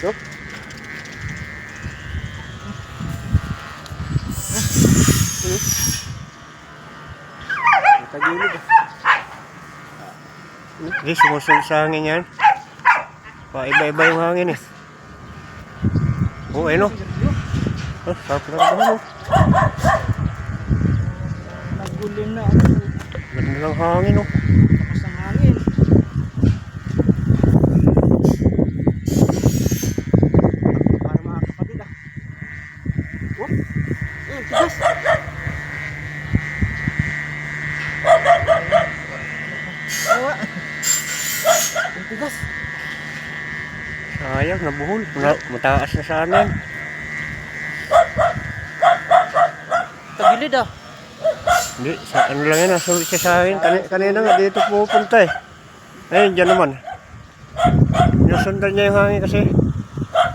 No? Tagilid ah. Hindi, sumusunod sa hangin yan. Paiba-iba yung hangin eh. Oh, ayun o. Oh, sarap na rin oh. Nagulim na. Ganda ng hangin oh. Lakas ng hangin. Para mga kapatid ah. Oh, tigas. Ang tigas. Sayang, nabuhol. Mataas na sana yan. Tagilid ah. Hindi, ano lang yan, nasulit siya sa akin. Kanina nga dito pupunta eh. Ayun, dyan naman. Nasundan niya yung hangin kasi.